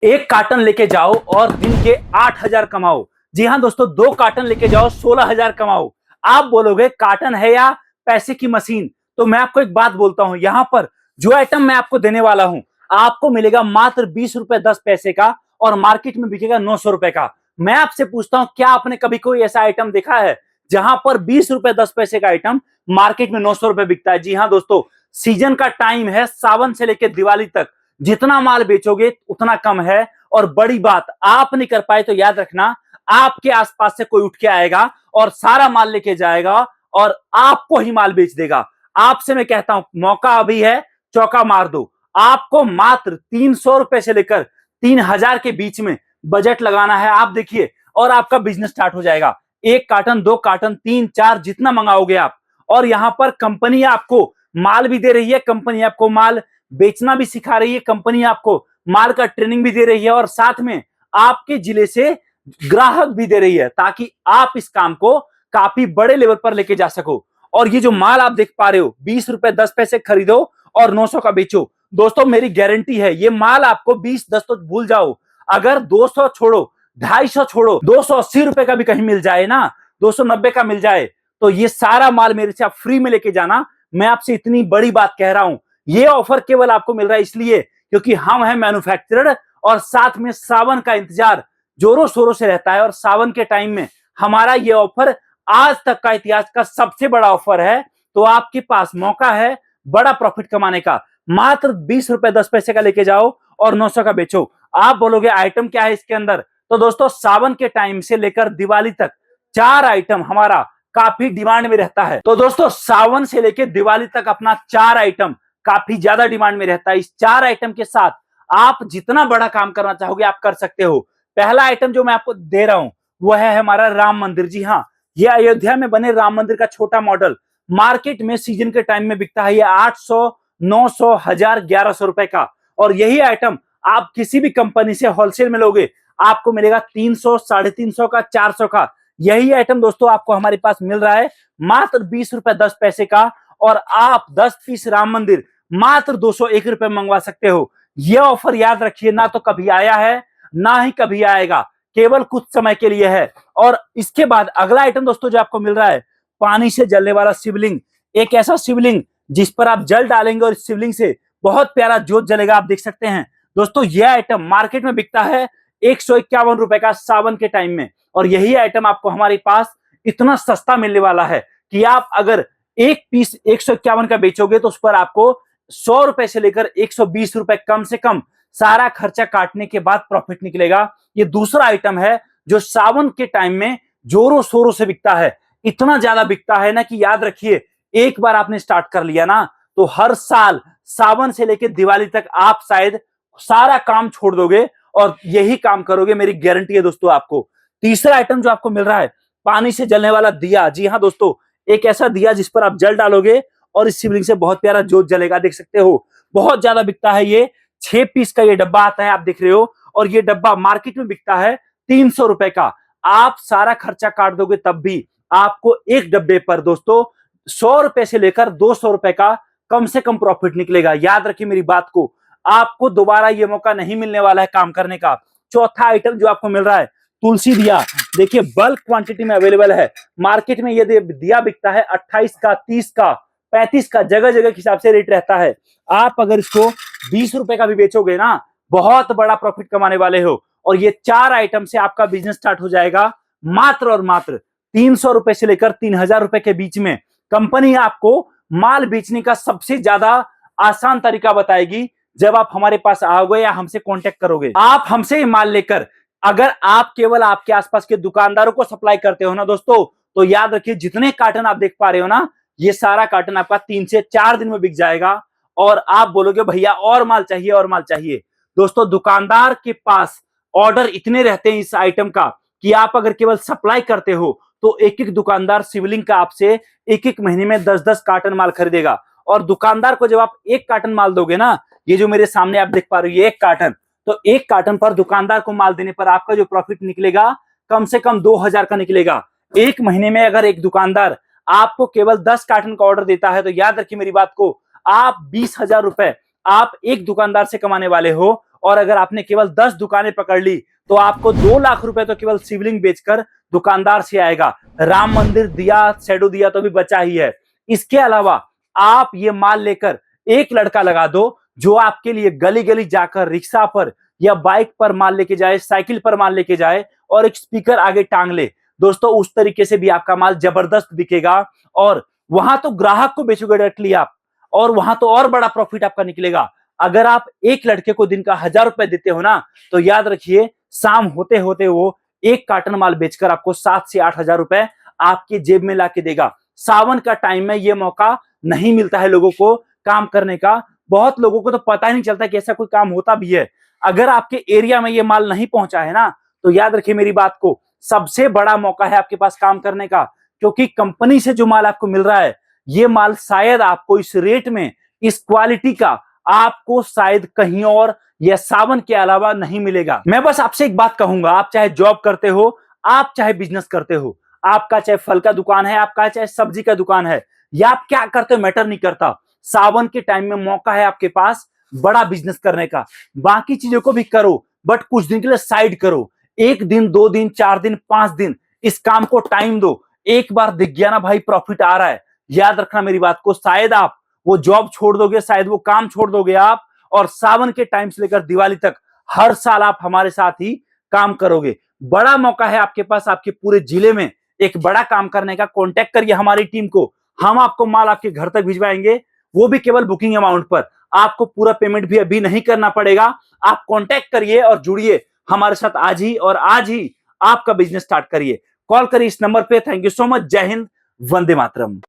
एक कार्टन लेके जाओ और दिन के 8,000 कमाओ। जी हाँ दोस्तों, 2 कार्टन लेके जाओ 16,000 कमाओ। आप बोलोगे कार्टन है या पैसे की मशीन? तो मैं आपको एक बात बोलता हूं, यहां पर जो आइटम मैं आपको देने वाला हूं आपको मिलेगा मात्र 20 रुपए 10 पैसे का और मार्केट में बिकेगा 900 रुपए का। मैं आपसे पूछता हूं, क्या आपने कभी कोई ऐसा आइटम देखा है जहां पर 20 रुपए 10 पैसे का आइटम मार्केट में 900 रुपए बिकता है? जी हाँ दोस्तों, सीजन का टाइम है, सावन से लेकर दिवाली तक जितना माल बेचोगे उतना कम है। और बड़ी बात, आप नहीं कर पाए तो याद रखना, आपके आसपास से कोई उठ के आएगा और सारा माल लेके जाएगा और आपको ही माल बेच देगा। आपसे मैं कहता हूं, मौका अभी है, चौका मार दो। आपको मात्र 300 रुपए से लेकर 3,000 के बीच में बजट लगाना है, आप देखिए, और आपका बिजनेस स्टार्ट हो जाएगा। 1 कार्टन 2 कार्टन 3 4 जितना मंगाओगे आप। और यहां पर कंपनी आपको माल भी दे रही है, कंपनी आपको माल बेचना भी सिखा रही है, कंपनी आपको माल का ट्रेनिंग भी दे रही है और साथ में आपके जिले से ग्राहक भी दे रही है, ताकि आप इस काम को काफी बड़े लेवल पर लेके जा सको। और ये जो माल आप देख पा रहे हो, 20 रुपए 10 पैसे खरीदो और 900 का बेचो। दोस्तों मेरी गारंटी है, ये माल आपको 20-10 तो भूल जाओ, अगर 200 छोड़ो, 250 छोड़ो, 280 रुपए का भी कहीं मिल जाए ना, 290 का मिल जाए, तो ये सारा माल मेरे से आप फ्री में लेके जाना। मैं आपसे इतनी बड़ी बात कह रहा हूं, ये ऑफर केवल आपको मिल रहा है इसलिए क्योंकि हम हैं मैन्युफैक्चरर और साथ में सावन का इंतजार जोरों शोरों से रहता है। और सावन के टाइम में हमारा ये ऑफर आज तक का इतिहास का सबसे बड़ा ऑफर है। तो आपके पास मौका है बड़ा प्रॉफिट कमाने का। मात्र 20 रुपए 10 पैसे का लेके जाओ और 900 का बेचो। आप बोलोगे आइटम क्या है इसके अंदर? तो दोस्तों, सावन के टाइम से लेकर दिवाली तक 4 आइटम हमारा काफी डिमांड में रहता है। तो दोस्तों, सावन से लेकर दिवाली तक अपना 4 आइटम काफी ज्यादा डिमांड में रहता है। इस 4 आइटम के साथ आप जितना बड़ा काम करना चाहोगे आप कर सकते हो। पहला आइटम जो मैं आपको दे रहा हूं वो है हमारा राम मंदिर। जी हाँ, ये अयोध्या में बने राम मंदिर का छोटा मॉडल मार्केट में सीजन के टाइम में बिकता है। ये 800, 900, 1000, 1100 रुपए का। और यही आइटम आप किसी भी कंपनी से होलसेल में लोगे आपको मिलेगा 300, 350 का, 400 का। यही आइटम दोस्तों आपको हमारे पास मिल रहा है मात्र 20 रुपए 10 पैसे का। और आप 10 पीस राम मंदिर मात्र 201 रुपए मंगवा सकते हो। यह ऑफर याद रखिए, ना तो कभी आया है ना ही कभी आएगा, केवल कुछ समय के लिए है। और इसके बाद अगला आइटम दोस्तों जो आपको मिल रहा है, पानी से जलने वाला शिवलिंग। एक ऐसा शिवलिंग जिस पर आप जल डालेंगे और शिवलिंग से बहुत प्यारा जोत जलेगा, आप देख सकते हैं। दोस्तों यह आइटम मार्केट में बिकता है 151 रुपए का सावन के टाइम में। और यही आइटम आपको हमारे पास इतना सस्ता मिलने वाला है कि आप अगर एक पीस 151 का बेचोगे तो उस पर आपको 100 रुपए से लेकर 120 रुपए कम से कम सारा खर्चा काटने के बाद प्रॉफिट निकलेगा। ये दूसरा आइटम है जो सावन के टाइम में जोरों शोरों से बिकता है। इतना ज्यादा बिकता है ना कि याद रखिए, एक बार आपने स्टार्ट कर लिया ना तो हर साल सावन से लेकर दिवाली तक आप शायद सारा काम छोड़ दोगे और यही काम करोगे, मेरी गारंटी है दोस्तों आपको। तीसरा आइटम जो आपको मिल रहा है, पानी से जलने वाला दिया। जी हाँ दोस्तों, एक ऐसा दिया जिस पर आप जल डालोगे और इस शिवलिंग से बहुत प्यारा जोत जलेगा, देख सकते हो। बहुत ज्यादा बिकता है ये, 6 पीस का ये डब्बा आता है, आप देख रहे हो। और ये डब्बा मार्केट में बिकता है 300 रुपए का। आप सारा खर्चा काट दोगे तब भी आपको एक डब्बे पर दोस्तों 100 रुपए से लेकर 200 रुपए का कम से कम प्रॉफिट निकलेगा। याद रखिए मेरी बात को, आपको दोबारा ये मौका नहीं मिलने वाला है काम करने का। चौथा आइटम जो आपको मिल रहा है, तुलसी दिया। देखिए बल्क क्वांटिटी में अवेलेबल है। मार्केट में ये दिया बिकता है 28 का, 30 का, 35 का, जगह जगह के हिसाब से रेट रहता है। आप अगर इसको 20 रुपए का भी बेचोगे ना, बहुत बड़ा प्रॉफिट कमाने वाले हो। और ये 4 आइटम से आपका बिजनेस स्टार्ट हो जाएगा मात्र और मात्र 300 रुपए से लेकर 3000 रुपए के बीच में। कंपनी आपको माल बेचने का सबसे ज्यादा आसान तरीका बताएगी जब आप हमारे पास आओगे या हमसे कांटेक्ट करोगे। आप हमसे माल लेकर अगर आप केवल आपके आसपास के दुकानदारों को सप्लाई करते हो ना दोस्तों, तो याद रखिए जितने कार्टन आप देख पा रहे हो ना, ये सारा कार्टन आपका 3 से 4 दिन में बिक जाएगा। और आप बोलोगे भैया और माल चाहिए और माल चाहिए। दोस्तों दुकानदार के पास ऑर्डर इतने रहते हैं इस आइटम का कि आप अगर केवल सप्लाई करते हो तो एक एक दुकानदार शिवलिंग का आपसे एक एक महीने में 10-10 कार्टन माल खरीदेगा। और दुकानदार को जब आप 1 कार्टन माल दोगे ना, ये जो मेरे सामने आप देख पा रहे हो ये 1 कार्टन, तो 1 कार्टन पर दुकानदार को माल देने पर आपका जो प्रॉफिट निकलेगा कम से कम 2000 का निकलेगा। एक महीने में अगर एक दुकानदार आपको केवल 10 कार्टन का ऑर्डर देता है तो याद रखिए मेरी बात को, आप 20,000 रुपए आप एक दुकानदार से कमाने वाले हो। और अगर आपने केवल 10 दुकानें पकड़ ली तो आपको 2 लाख रुपए तो केवल सिवलिंग बेचकर दुकानदार से आएगा। राम मंदिर दिया, शैडो दिया तो भी बचा ही है। इसके अलावा आप ये माल लेकर एक लड़का लगा दो जो आपके लिए गली गली जाकर रिक्शा पर या बाइक पर माल लेके जाए, साइकिल पर माल लेके जाए और एक स्पीकर आगे टांग ले। दोस्तों उस तरीके से भी आपका माल जबरदस्त बिकेगा और वहां तो ग्राहक को बेचोगे डायरेक्टली आप, और वहां तो और बड़ा प्रॉफिट आपका निकलेगा। अगर आप एक लड़के को दिन का 1000 रुपए देते हो ना, तो याद रखिए शाम होते होते वो एक कार्टन माल बेचकर आपको 7 से 8 हजार रुपए आपकी जेब में लाके देगा। सावन का टाइम में ये मौका नहीं मिलता है लोगों को काम करने का। बहुत लोगों को तो पता ही नहीं चलता कि ऐसा कोई काम होता भी है। अगर आपके एरिया में ये माल नहीं पहुंचा है ना, तो याद रखिए मेरी बात को, सबसे बड़ा मौका है आपके पास काम करने का। क्योंकि कंपनी से जो माल आपको मिल रहा है, ये माल शायद आपको इस रेट में, इस क्वालिटी का आपको शायद कहीं और या सावन के अलावा नहीं मिलेगा। मैं बस आपसे एक बात कहूंगा, आप चाहे जॉब करते हो, आप चाहे बिजनेस करते हो, आपका चाहे फल का दुकान है, आपका चाहे सब्जी का दुकान है, या आप क्या करते हो मैटर नहीं करता। सावन के टाइम में मौका है आपके पास बड़ा बिजनेस करने का। बाकी चीजों को भी करो, बट कुछ दिन के लिए साइड करो। 1 दिन, 2 दिन, 4 दिन, 5 दिन इस काम को टाइम दो। एक बार दिख गया ना भाई प्रॉफिट आ रहा है, याद रखना मेरी बात को, शायद आप वो जॉब छोड़ दोगे, शायद वो काम छोड़ दोगे आप, और सावन के टाइम से लेकर दिवाली तक हर साल आप हमारे साथ ही काम करोगे। बड़ा मौका है आपके पास, आपके पूरे जिले में एक बड़ा काम करने का। कांटेक्ट करिए हमारी टीम को, हम आपको माल आपके घर तक भिजवाएंगे, वो भी केवल बुकिंग अमाउंट पर। आपको पूरा पेमेंट भी अभी नहीं करना पड़ेगा। आप कांटेक्ट करिए और जुड़िए हमारे साथ आज ही, और आज ही आपका बिजनेस स्टार्ट करिए। कॉल करिए इस नंबर पे। Thank you so much. जय हिंद, वंदे मातरम।